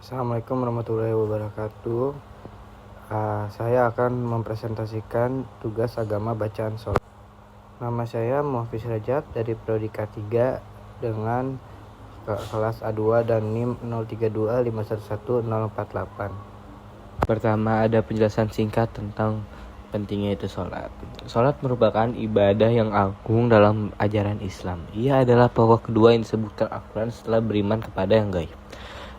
Assalamualaikum warahmatullahi wabarakatuh. Saya akan mempresentasikan tugas agama bacaan sholat. Nama saya Muhafiz Rajab dari Prodi K3 dengan kelas A2 dan NIM 0325111048. Pertama, ada penjelasan singkat tentang pentingnya itu sholat. Sholat merupakan ibadah yang agung dalam ajaran Islam. Ia adalah pokok kedua yang disebutkan Al-Quran setelah beriman kepada yang gaib.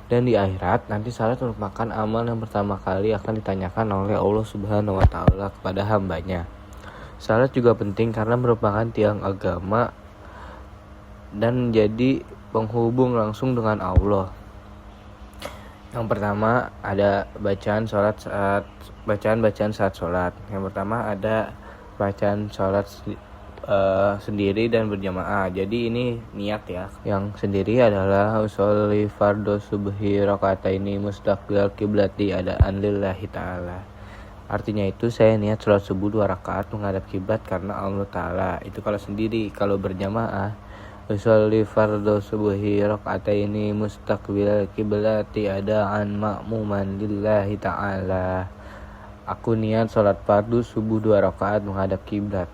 Dan di akhirat nanti salat merupakan amal yang pertama kali akan ditanyakan oleh Allah Subhanahu wa taala kepada hambanya. Salat juga penting karena merupakan tiang agama dan menjadi penghubung langsung dengan Allah. Yang pertama ada bacaan saat sholat. Yang pertama ada bacaan sholat sendiri dan berjamaah. Jadi ini niat ya. Yang sendiri adalah usolli fardhu subhi rakaataini mustaqbil kiblati adaan lillahi ta'ala. Artinya itu saya niat sholat subuh 2 rakaat menghadap kiblat karena Allah Ta'ala. Itu kalau sendiri. Kalau berjamaah, usolli fardhu subhi rakaataini mustaqbil kiblati adaan ma'muman lillahi ta'ala. Aku niat sholat fardu subuh 2 rakaat menghadap kiblat.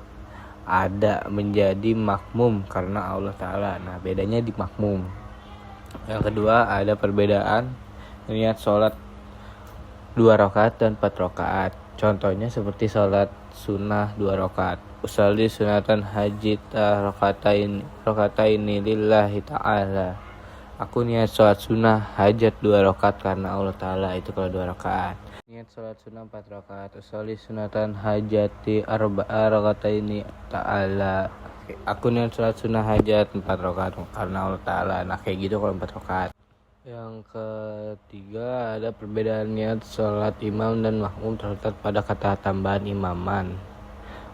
Ada menjadi makmum karena Allah Ta'ala. Nah, bedanya di makmum. Yang kedua, ada perbedaan niat sholat 2 rakaat dan 4 rakaat. Contohnya seperti sholat sunnah 2 rakaat. Usolli sunatan hajita rakaataini lillahi ta'ala. Aku niat sholat sunnah hajat 2 rakaat karena Allah Ta'ala. Itu kalau 2 rakaat. Niat sholat sunnah 4 rakaat. Usolli sunatan hajati arba'a rakaataini ta'ala. Aku niat sholat sunnah hajat 4 rakaat karena Allah Ta'ala. Nah, kayak gitu kalau 4 rakaat. Yang ketiga, ada perbedaan niat sholat imam dan makmum terletak pada kata tambahan imaman.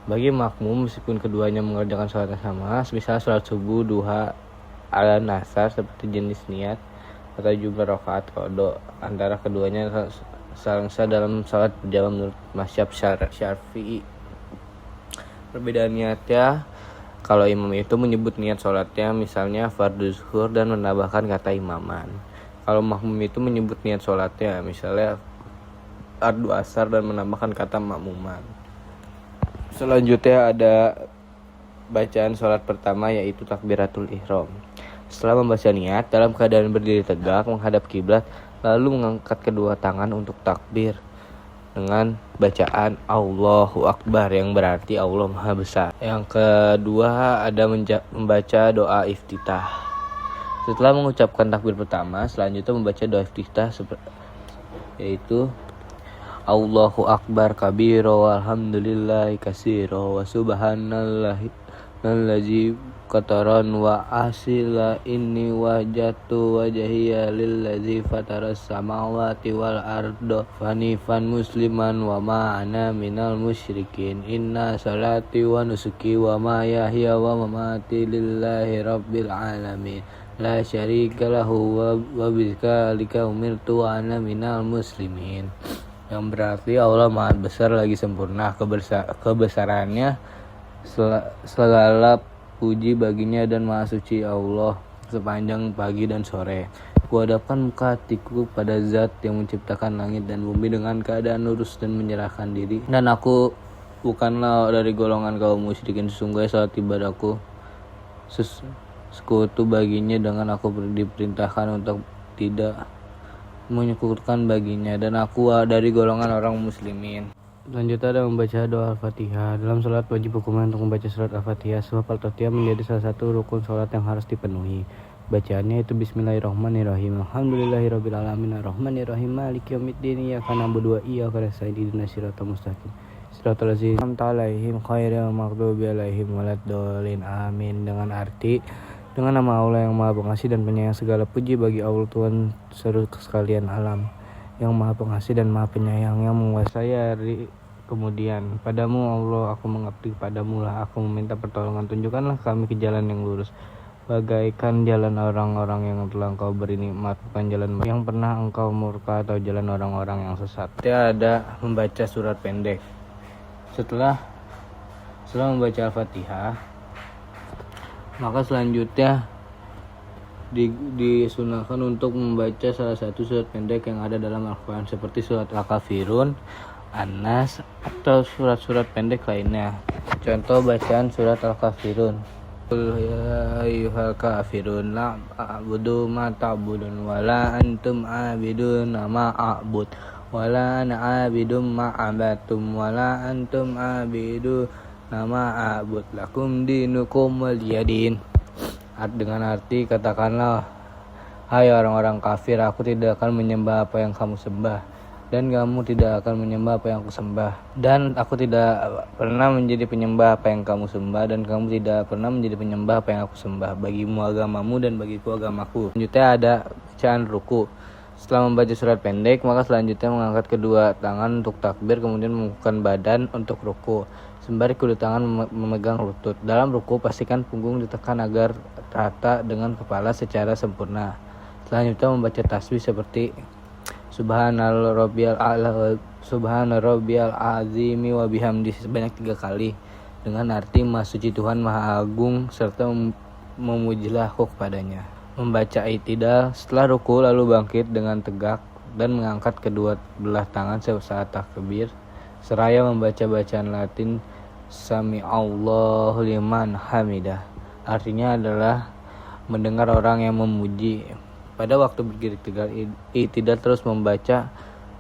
Bagi makmum, meskipun keduanya mengerjakan sholat yang sama, misal sholat subuh, duha, ala nasar, seperti jenis niat atau jumlah rakaat qada antara keduanya selangsa dalam sholat berjamaah menurut mazhab Syafi'i. Perbedaan niatnya, kalau imam itu menyebut niat sholatnya misalnya fardhu zuhur dan menambahkan kata imaman. Kalau makmum itu menyebut niat sholatnya misalnya fardu asar dan menambahkan kata makmuman. Selanjutnya ada bacaan sholat pertama yaitu takbiratul ihram. Setelah membaca niat dalam keadaan berdiri tegak menghadap kiblat, lalu mengangkat kedua tangan untuk takbir dengan bacaan Allahu Akbar yang berarti Allah Maha Besar. Yang kedua ada membaca doa iftitah. Setelah mengucapkan takbir pertama, selanjutnya membaca doa iftitah yaitu Allahu Akbar kabiro walhamdulillahi kasiro wa subhanallahi qataran wa asila inni wajatu wajhiya lillazi fataras samawati wal ardo fanifan musliman wa ma ana minal musyrikin inna salati wa nusuki wa ma yahya wa mamati lillahi rabbil alamin la syarika lahu wa bidzalika umirtu wa ana minal muslimin. Yang berarti Allah Maha Besar lagi sempurna kebesarannya, segala puji baginya dan Maha Suci Allah sepanjang pagi dan sore. Kuhadapkan muka hatiku pada Zat yang menciptakan langit dan bumi dengan keadaan lurus dan menyerahkan diri. Dan aku bukanlah dari golongan kaum musyrikin. Sesungguhnya salat ibadahku sekutu baginya dengan aku diperintahkan untuk tidak menyekutukan baginya, dan aku dari golongan orang muslimin. Selanjutnya ada membaca doa Al-Fatihah. Dalam sholat wajib hukumnya untuk membaca surat Al-Fatihah, sebab Al-Fatihah menjadi salah satu rukun sholat yang harus dipenuhi. Bacaannya itu Bismillahirrahmanirrahim. Alhamdulillahirabbil alamin arrahmanirrahim maliki yaumiddin iyyaka na'budu wa iyyaka nasta'in ihdinas siratal mustaqim siratal ladzina an'amta 'alaihim ghairil maghdubi 'alaihim waladdallin. Amin. Dengan arti, dengan nama Allah yang Maha Pengasih dan Penyayang, segala puji bagi Allah Tuhan seluruh sekalian alam, yang Maha Pengasih dan Maha Penyayang, yang menguasai hari kemudian. Padamu Allah aku mengabdi, padamu lah aku meminta pertolongan. Tunjukkanlah kami ke jalan yang lurus, bagaikan jalan orang-orang yang telah Engkau beri nikmat, bukan jalan yang pernah Engkau murka atau jalan orang-orang yang sesat. Tidak ada membaca surat pendek. Setelah membaca Al-Fatihah, maka selanjutnya disunahkan untuk membaca salah satu surat pendek yang ada dalam Al-Quran seperti surat Al-Kafirun, An-Nas, atau surat-surat pendek lainnya. Contoh bacaan surat Al-Kafirun. Qul ya ayyuhal kafirun la a'budu ma ta'budun wa la antum 'abiduna ma a'bud wa la ana 'abidum ma 'abatum wa la antum 'abiduna ma a'bud lakum dinukum waliyadin. Dengan arti katakanlah, hai orang-orang kafir, aku tidak akan menyembah apa yang kamu sembah, dan kamu tidak akan menyembah apa yang aku sembah, dan aku tidak pernah menjadi penyembah apa yang kamu sembah, dan kamu tidak pernah menjadi penyembah apa yang aku sembah. Bagimu agamamu dan bagiku agamaku. Selanjutnya ada bacaan ruku. Setelah membaca surat pendek, maka selanjutnya mengangkat kedua tangan untuk takbir, kemudian mengukuhkan badan untuk ruku sembari kedua tangan memegang lutut. Dalam ruku, pastikan punggung ditekan agar rata dengan kepala secara sempurna. Selanjutnya membaca tasbih seperti Subhana rabbiyal azimi wa bihamdi sebanyak 3 kali, dengan arti Maha Suci Tuhan Maha Agung serta memujilah aku kepadanya. Membaca i'tidal setelah ruku, lalu bangkit dengan tegak dan mengangkat kedua belah tangan saat takbir, seraya membaca bacaan Latin Sami Allahu liman hamidah. Artinya adalah mendengar orang yang memuji. Pada waktu berdiri i'tidal terus membaca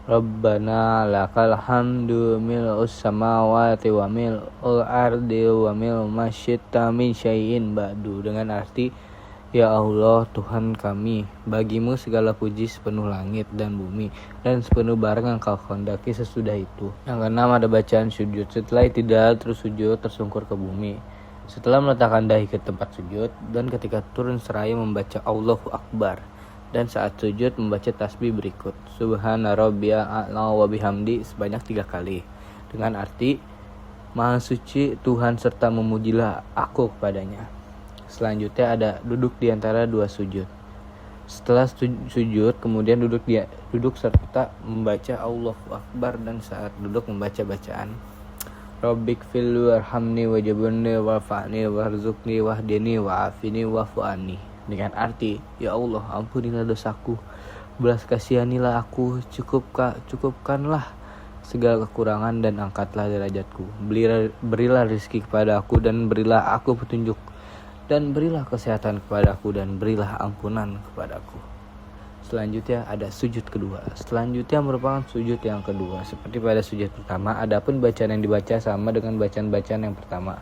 Rabbana lakal hamdu mil'us samawati wa mil'ul ardi wa mil'u ma syi'ta min syai'in ba'du, dengan arti ya Allah Tuhan kami, bagimu segala puji sepenuh langit dan bumi dan sepenuh barang yang kau kehendaki sesudah itu. Yang keenam ada bacaan sujud. Setelah i'tidal terus sujud tersungkur ke bumi. Setelah meletakkan dahi ke tempat sujud, dan ketika turun seraya membaca Allahu Akbar, dan saat sujud membaca tasbih berikut Subhana rabbiyal a'la wa bihamdi sebanyak 3 kali, dengan arti Maha Suci Tuhan serta memujilah aku kepadanya. Selanjutnya ada duduk di antara 2 sujud. Setelah sujud kemudian duduk serta membaca Allahu Akbar, dan saat duduk membaca bacaan Rabbik fil warhamni wajibni warfa'ni warzuqni wahdini wa'afini wa'fu'ani, dengan arti ya Allah ampunilah dosaku, belas kasihanilah aku, cukupkanlah segala kekurangan dan angkatlah derajatku, berilah rezeki kepada aku dan berilah aku petunjuk, dan berilah kesehatan kepadaku dan berilah ampunan kepadaku. Selanjutnya ada sujud kedua. Selanjutnya merupakan sujud yang kedua. Seperti pada sujud pertama, adapun bacaan yang dibaca sama dengan bacaan-bacaan yang pertama.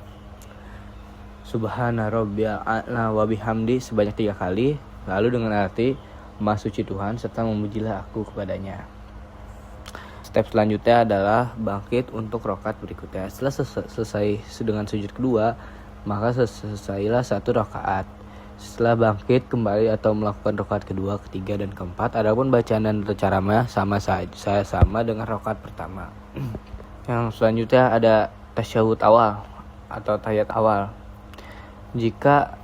Subhana rabbiyal a'la wa bihamdi sebanyak 3 kali, lalu dengan arti Maha Suci Tuhan serta memujilah aku kepadanya. Step selanjutnya adalah bangkit untuk rakaat berikutnya. Setelah selesai dengan sujud kedua, maka selesailah 1 rakaat. Setelah bangkit kembali atau melakukan rakaat kedua, ketiga, dan keempat. Adapun bacaan dan ceramah sama dengan rakaat pertama. Yang selanjutnya ada tasyahud awal atau tahiyat awal. Jika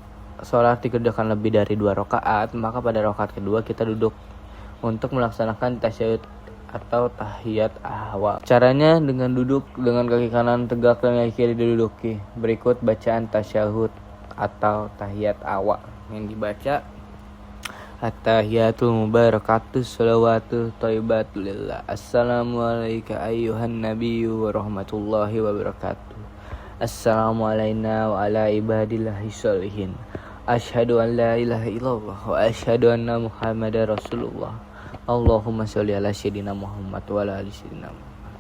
sholat dikerjakan lebih dari 2 rakaat, maka pada rakaat kedua kita duduk untuk melaksanakan tasyahud atau tahiyat awal. Caranya dengan duduk dengan kaki kanan tegak dan kaki kiri diduduki. Berikut bacaan tasyahud atau tahiyat awal yang dibaca At-tahiyatul mubarakatus salawatu thayyibatu lillah. Assalamu alayka ayyuhan nabiyyu wa rahmatullahi wa barakatuh. Assalamu alayna wa ala ibadillahi sholihin. Asyhadu an la ilaha illallah wa asyhadu anna muhammadar rasulullah. Allahumma sholli ala sayyidina Muhammad wa ala ali sayyidina Muhammad.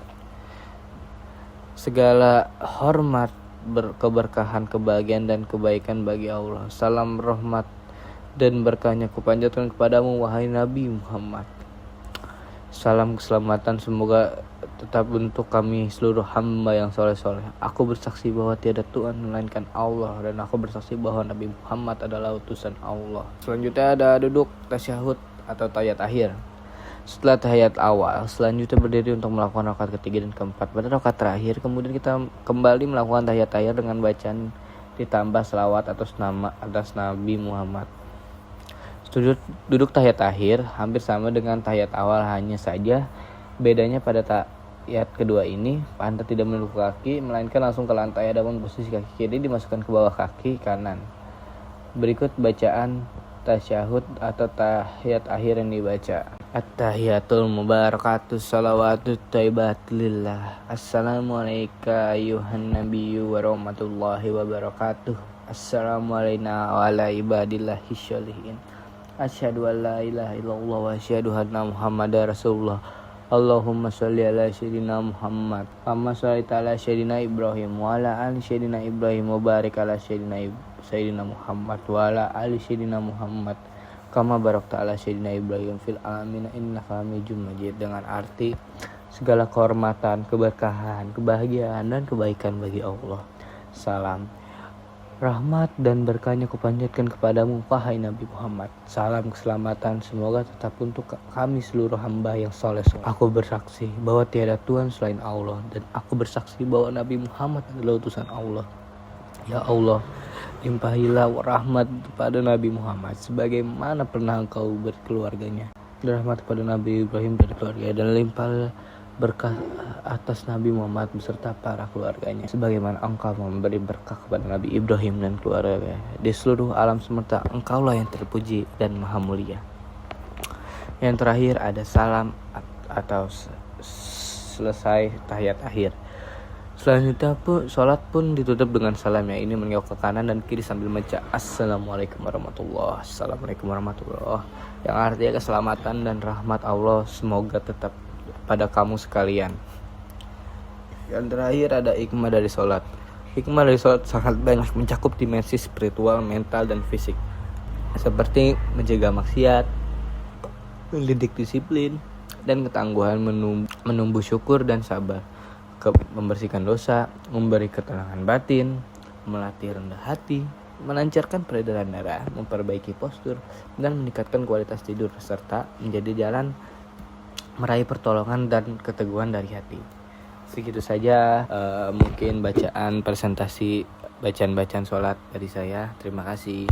Segala hormat, keberkahan, kebahagiaan dan kebaikan bagi Allah. Salam rahmat dan berkahnya kupanjatkan kepadamu wahai Nabi Muhammad. Salam keselamatan semoga tetap untuk kami seluruh hamba yang soleh-soleh. Aku bersaksi bahwa tiada Tuhan melainkan Allah, dan aku bersaksi bahwa Nabi Muhammad adalah utusan Allah. Selanjutnya ada duduk tasyahud atau tahiyat akhir. Setelah tahiyat awal, selanjutnya berdiri untuk melakukan rakaat ketiga dan keempat. Pada rakaat terakhir, kemudian kita kembali melakukan tahiyat akhir dengan bacaan ditambah selawat atas Nabi Muhammad. Duduk tahiyat akhir hampir sama dengan tahiyat awal, hanya saja bedanya pada tahiyat kedua ini pantat tidak menunduk kaki melainkan langsung ke lantai, adapun posisi kaki kiri dimasukkan ke bawah kaki kanan. Berikut bacaan tasyahud atau tahiyat akhir yang dibaca. At-tahiyatul mubarakatus salawatut thayyibat lillah. Assalamualaikum ayuhan nabiyyu wa rahmatullahi wabarakatuh. Assalamualaikum wa ala ibadillahi syolihin. Asyhadu an la ilaha illallah wa asyhadu anna muhammadar rasulullah. Allahumma sholli ala sayyidina Muhammad. Kama shallaita ala sayyidina Ibrahim wa ala ali sayyidina Ibrahim wa barik ala sayyidina Muhammad wa ala ali sayyidina Muhammad. Kama barakta ala sayyidina Ibrahim fil alamin innaka Hamidum Majid. Dengan arti segala kehormatan, keberkahan, kebahagiaan dan kebaikan bagi Allah. Salam rahmat dan berkahnya kupanjatkan kepadamu, wahai Nabi Muhammad. Salam keselamatan semoga tetap untuk kami seluruh hamba yang soleh. Aku bersaksi bahwa tiada Tuhan selain Allah, dan aku bersaksi bahwa Nabi Muhammad adalah utusan Allah. Ya Allah, limpahilah rahmat kepada Nabi Muhammad sebagaimana pernah engkau berkeluarganya, dan rahmat kepada Nabi Ibrahim dan keluarga, dan limpahlah berkah atas Nabi Muhammad beserta para keluarganya sebagaimana engkau memberi berkah kepada Nabi Ibrahim dan keluarga. Di seluruh alam semesta engkaulah yang terpuji dan maha mulia. Yang terakhir ada salam atau selesai tahiyat akhir. Selanjutnya pun sholat pun ditutup dengan salam, yang ini menengok ke kanan dan kiri sambil membaca Assalamualaikum warahmatullahi, Assalamualaikum warahmatullahi, yang artinya keselamatan dan rahmat Allah semoga tetap pada kamu sekalian. Yang terakhir ada hikmah dari sholat. Hikmah dari sholat sangat banyak, mencakup dimensi spiritual, mental, dan fisik, seperti menjaga maksiat, mendidik disiplin, dan ketangguhan, menumbuh syukur dan sabar, membersihkan dosa, memberi ketenangan batin, melatih rendah hati, melancarkan peredaran darah, memperbaiki postur, dan meningkatkan kualitas tidur, serta menjadi jalan meraih pertolongan dan keteguhan dari hati. Segitu saja mungkin bacaan presentasi bacaan sholat dari saya. Terima kasih.